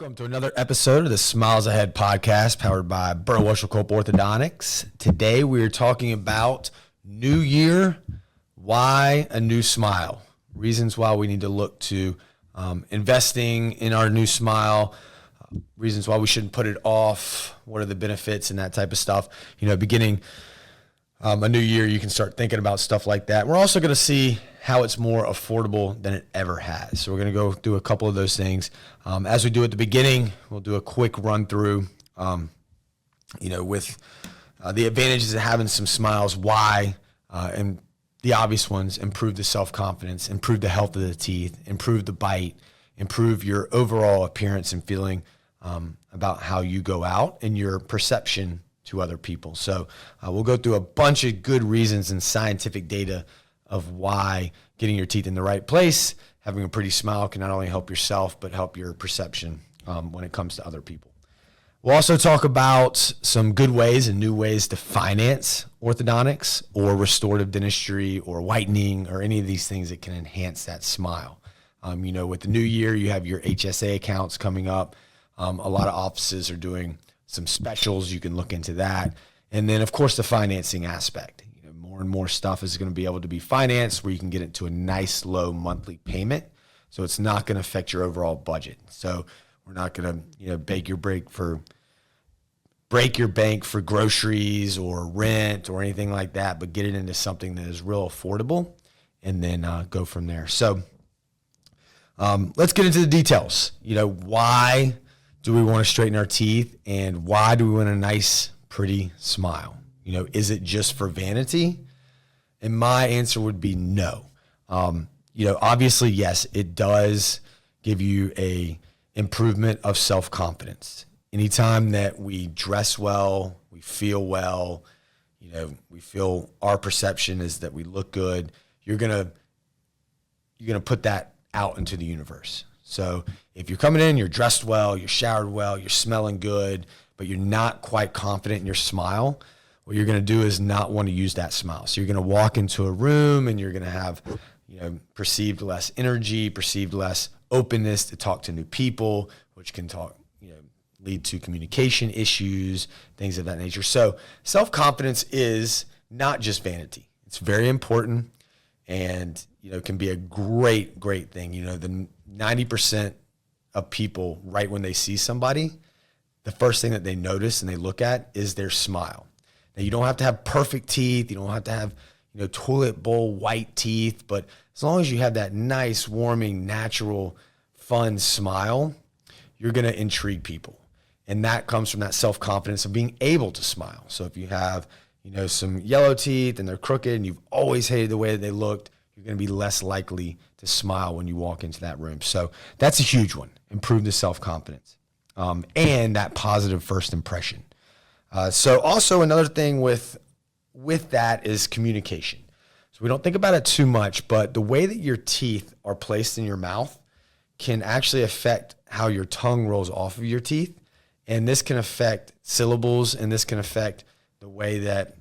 Welcome to another episode of the Smiles Ahead podcast powered by Burrow Welchel Culp Orthodontics. Today we are talking about New Year, why a new smile, reasons why we need to look to investing in our new smile, reasons why we shouldn't put it off, what are the benefits and that type of stuff. Beginning a new year, you can start thinking about stuff like that. We're also going to see how it's more affordable than it ever has. So we're going to go through a couple of those things. As we do at the beginning, we'll do a quick run through, with the advantages of having some smiles, why, and the obvious ones: improve the self-confidence, improve the health of the teeth, improve the bite, improve your overall appearance and feeling about how you go out and your perception to other people. So we'll go through a bunch of good reasons and scientific data of why getting your teeth in the right place, having a pretty smile, can not only help yourself, but help your perception when it comes to other people. We'll also talk about some good ways and new ways to finance orthodontics or restorative dentistry or whitening or any of these things that can enhance that smile. With the new year, you have your HSA accounts coming up. A lot of offices are doing some specials. You can look into that. And then, of course, the financing aspect. More and more stuff is going to be able to be financed where you can get it to a nice low monthly payment. So it's not going to affect your overall budget. So we're not going to, break your bank for groceries or rent or anything like that, but get it into something that is real affordable and then go from there. So let's get into the details. Why do we want to straighten our teeth and why do we want a nice, pretty smile? Is it just for vanity? And my answer would be no. Obviously, yes, it does give you a improvement of self-confidence. Anytime that we dress well, we feel well, we feel our perception is that we look good, you're gonna put that out into the universe. So if you're coming in, you're dressed well, you're showered well, you're smelling good, but you're not quite confident in your smile, what you're going to do is not want to use that smile. So you're going to walk into a room and you're going to have, perceived less energy, perceived less openness to talk to new people, which can lead to communication issues, things of that nature. So self-confidence is not just vanity. It's very important and, can be a great, great thing. The 90% of people, right when they see somebody, the first thing that they notice and they look at is their smile. Now, you don't have to have perfect teeth. You don't have to have, toilet bowl white teeth. But as long as you have that nice, warming, natural, fun smile, you're going to intrigue people. And that comes from that self-confidence of being able to smile. So if you have, some yellow teeth and they're crooked and you've always hated the way that they looked, you're going to be less likely to smile when you walk into that room. So that's a huge one. Improve the self-confidence and that positive first impression. So also another thing with that is communication. So we don't think about it too much, but the way that your teeth are placed in your mouth can actually affect how your tongue rolls off of your teeth. And this can affect syllables, and this can affect the way that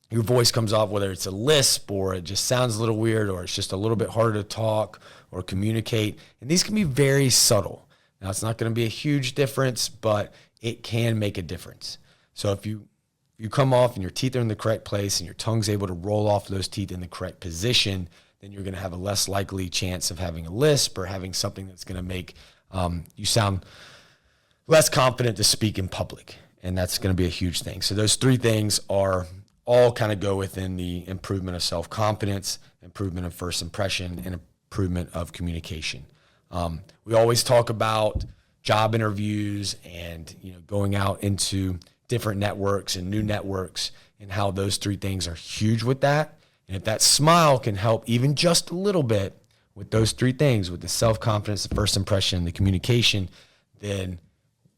your voice comes off, whether it's a lisp or it just sounds a little weird or it's just a little bit harder to talk or communicate. And these can be very subtle. Now, it's not going to be a huge difference, but it can make a difference. So if you come off and your teeth are in the correct place and your tongue's able to roll off those teeth in the correct position, then you're going to have a less likely chance of having a lisp or having something that's going to make you sound less confident to speak in public. And that's going to be a huge thing. So those three things are all kind of go within the improvement of self-confidence, improvement of first impression, and improvement of communication. We always talk about job interviews and going out into different networks and new networks and how those three things are huge with that. And if that smile can help even just a little bit with those three things, with the self-confidence, the first impression, the communication, then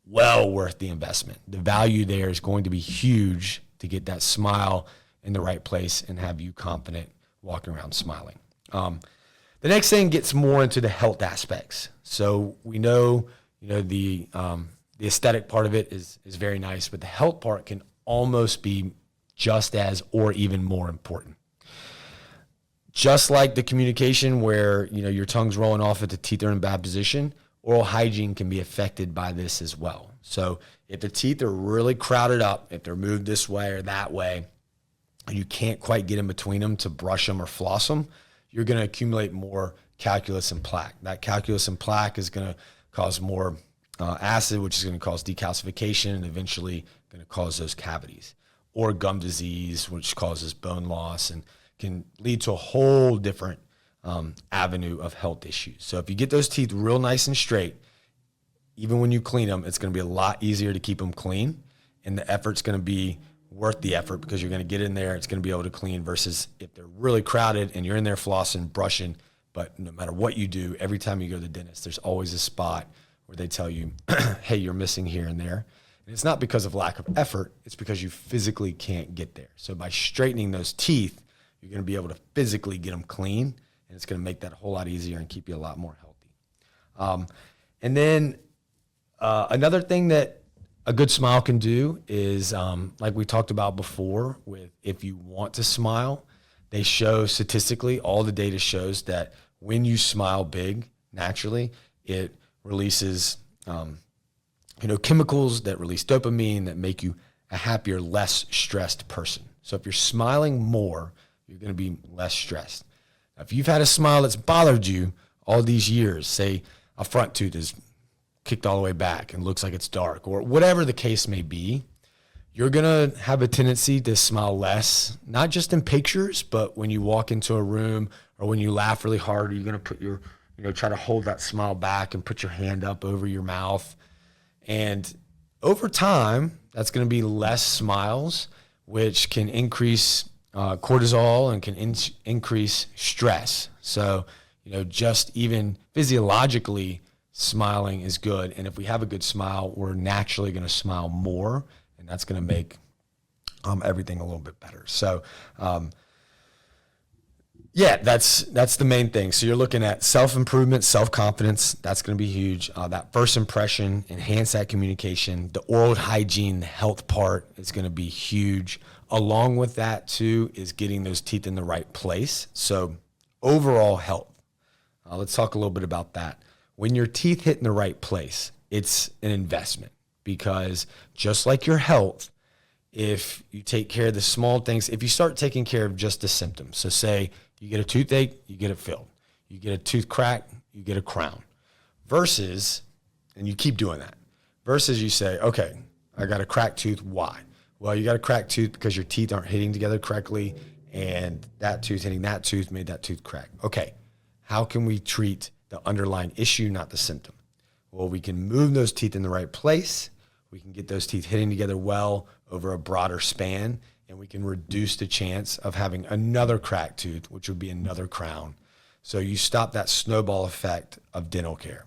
well worth the investment. The value there is going to be huge to get that smile in the right place and have you confident walking around smiling. The next thing gets more into the health aspects. So we know the aesthetic part of it is very nice, but the health part can almost be just as or even more important. Just like the communication where your tongue's rolling off at the teeth are in bad position, oral hygiene can be affected by this as well. So if the teeth are really crowded up, if they're moved this way or that way, and you can't quite get in between them to brush them or floss them, you're going to accumulate more calculus and plaque. That calculus and plaque is going to cause more acid, which is going to cause decalcification and eventually going to cause those cavities. Or gum disease, which causes bone loss and can lead to a whole different avenue of health issues. So if you get those teeth real nice and straight, even when you clean them, it's going to be a lot easier to keep them clean, and the effort's going to be worth the effort because you're going to get in there, it's going to be able to clean, versus if they're really crowded and you're in there flossing, brushing, but no matter what you do, every time you go to the dentist, there's always a spot where they tell you, hey, you're missing here and there. And it's not because of lack of effort, it's because you physically can't get there. So by straightening those teeth, you're going to be able to physically get them clean, and it's going to make that a whole lot easier and keep you a lot more healthy. And then another thing that a good smile can do is, like we talked about before, with if you want to smile, they show statistically, all the data shows that when you smile big, naturally, it releases chemicals that release dopamine that make you a happier, less stressed person. So if you're smiling more, you're going to be less stressed. Now, if you've had a smile that's bothered you all these years, say a front tooth is kicked all the way back and looks like it's dark, or whatever the case may be, you're going to have a tendency to smile less, not just in pictures, but when you walk into a room or when you laugh really hard, you're going to put your, try to hold that smile back and put your hand up over your mouth. And over time, that's going to be less smiles, which can increase cortisol and can increase stress. So, just even physiologically, smiling is good. And if we have a good smile, we're naturally going to smile more, and that's going to make everything a little bit better. So, that's the main thing. So you're looking at self-improvement, self-confidence. That's going to be huge. That first impression, enhance that communication. The oral hygiene, the health part is going to be huge. Along with that, too, is getting those teeth in the right place. So overall health. Let's talk a little bit about that. When your teeth hit in the right place, it's an investment, because just like your health, if you take care of the small things, if you start taking care of just the symptoms, so say you get a toothache, you get it filled. You get a tooth crack, you get a crown. Versus, and you keep doing that, versus you say, okay, I got a cracked tooth, why? Well, you got a cracked tooth because your teeth aren't hitting together correctly, and that tooth hitting that tooth made that tooth crack. Okay, how can we treat the underlying issue, not the symptom? Well, we can move those teeth in the right place. We can get those teeth hitting together well over a broader span, and we can reduce the chance of having another cracked tooth, which would be another crown. So you stop that snowball effect of dental care.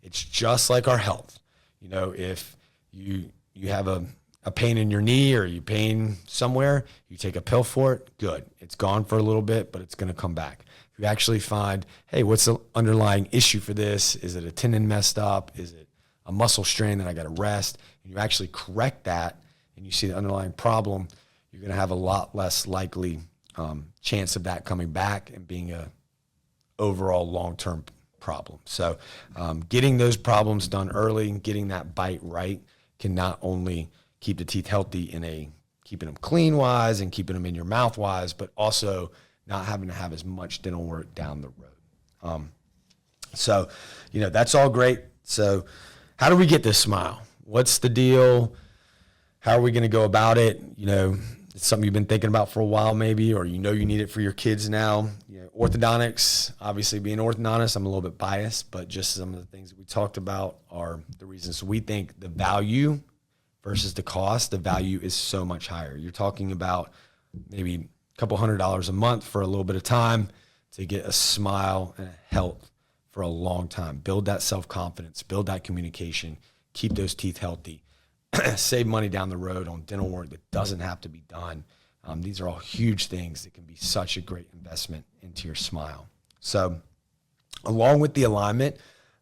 It's just like our health. If you have a pain in your knee or you pain somewhere, you take a pill for it, good. It's gone for a little bit, but it's going to come back. You actually find, hey, what's the underlying issue for this? Is it a tendon messed up? Is it a muscle strain that I got to rest? And you actually correct that and you see the underlying problem, you're going to have a lot less likely chance of that coming back and being a overall long-term problem. So getting those problems done early, getting that bite right, can not only keep the teeth healthy keeping them clean wise and keeping them in your mouth wise, but also not having to have as much dental work down the road. So that's all great. So how do we get this smile? What's the deal? How are we going to go about it? It's something you've been thinking about for a while maybe, or you need it for your kids now. Orthodontics, obviously being orthodontist, I'm a little bit biased, but just some of the things that we talked about are the reasons we think the value versus the cost, the value is so much higher. You're talking about maybe a couple $100s a month for a little bit of time to get a smile and a health for a long time. Build that self-confidence, build that communication, keep those teeth healthy, save money down the road on dental work that doesn't have to be done. These are all huge things that can be such a great investment into your smile. So along with the alignment,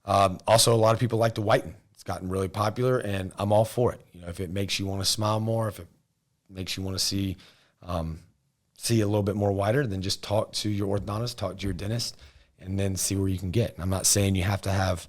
also a lot of people like to whiten. It's gotten really popular, and I'm all for it. If it makes you want to smile more, if it makes you want to see a little bit more whiter, then just talk to your orthodontist, talk to your dentist, and then see where you can get. I'm not saying you have to have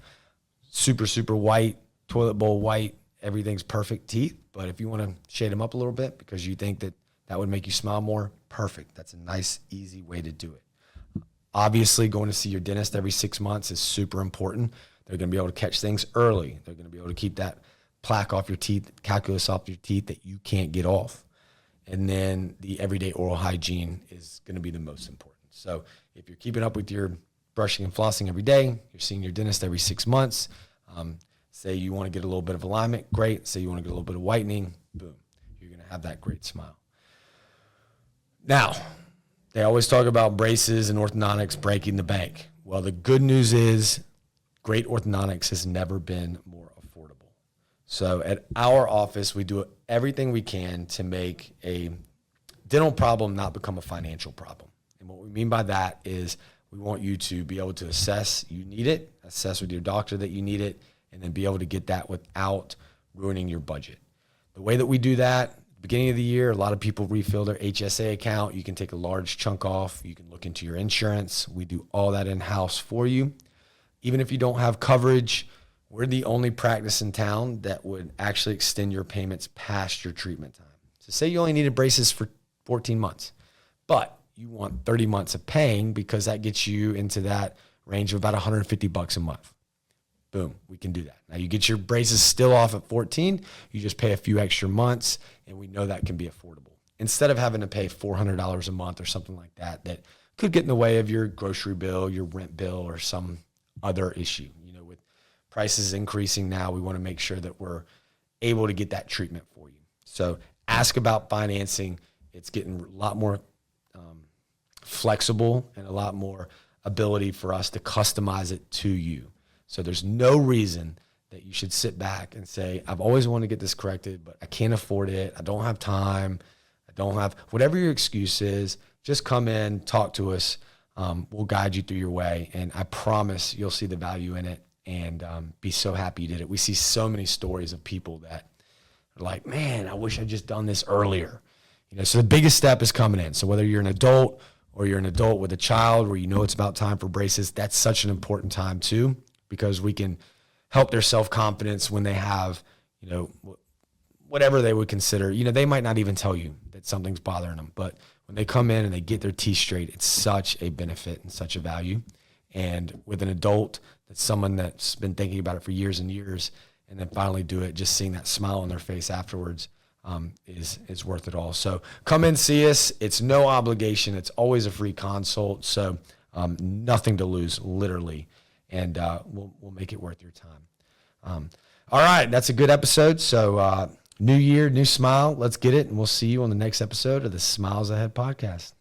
super, super white, toilet bowl white, everything's perfect teeth. But if you want to shade them up a little bit because you think that would make you smile more, perfect. That's a nice, easy way to do it. Obviously, going to see your dentist every 6 months is super important. They're going to be able to catch things early. They're going to be able to keep that plaque off your teeth, calculus off your teeth that you can't get off. And then the everyday oral hygiene is going to be the most important. So if you're keeping up with your brushing and flossing every day, you're seeing your dentist every 6 months, say you want to get a little bit of alignment, great. Say you want to get a little bit of whitening, boom. You're going to have that great smile. Now, they always talk about braces and orthodontics breaking the bank. Well, the good news is great orthodontics has never been more affordable. So at our office, we do everything we can to make a dental problem not become a financial problem. And what we mean by that is we want you to be able to assess you need it, assess with your doctor that you need it, and then be able to get that without ruining your budget. The way that we do that, beginning of the year, a lot of people refill their HSA account. You can take a large chunk off. You can look into your insurance. We do all that in-house for you. Even if you don't have coverage, we're the only practice in town that would actually extend your payments past your treatment time. So say you only needed braces for 14 months, but you want 30 months of paying because that gets you into that range of about $150 a month. Boom, we can do that. Now you get your braces still off at 14, you just pay a few extra months, and we know that can be affordable. Instead of having to pay $400 a month or something like that, that could get in the way of your grocery bill, your rent bill, or some other issue. You know, with prices increasing now, we want to make sure that we're able to get that treatment for you. So ask about financing. It's getting a lot more flexible and a lot more ability for us to customize it to you. So there's no reason that you should sit back and say, I've always wanted to get this corrected, but I can't afford it. I don't have time. I don't have, whatever your excuse is, just come in, talk to us. We'll guide you through your way. And I promise you'll see the value in it and be so happy you did it. We see so many stories of people that are like, man, I wish I'd just done this earlier. You know, so the biggest step is coming in. So whether you're an adult or you're an adult with a child where you know it's about time for braces, that's such an important time too, because we can help their self-confidence when they have, you know, whatever they would consider. You know, they might not even tell you that something's bothering them, but when they come in and they get their teeth straight, it's such a benefit and such a value. And with an adult, that's someone that's been thinking about it for years and years, and then finally do it, just seeing that smile on their face afterwards is worth it all. So come in, see us. It's no obligation. It's always a free consult. So nothing to lose, literally. And we'll make it worth your time. All right, that's a good episode. So new year, new smile. Let's get it, and we'll see you on the next episode of the Smiles Ahead podcast.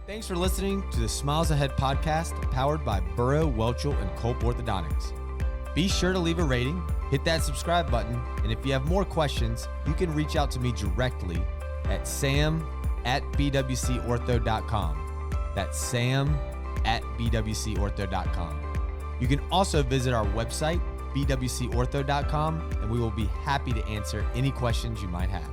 Thanks for listening to the Smiles Ahead podcast, powered by Burrow Welchel Culp Orthodontics. Be sure to leave a rating, hit that subscribe button, and if you have more questions, you can reach out to me directly at sam@bwcortho.com. That's sam@bwcortho.com. You can also visit our website, bwcortho.com, and we will be happy to answer any questions you might have.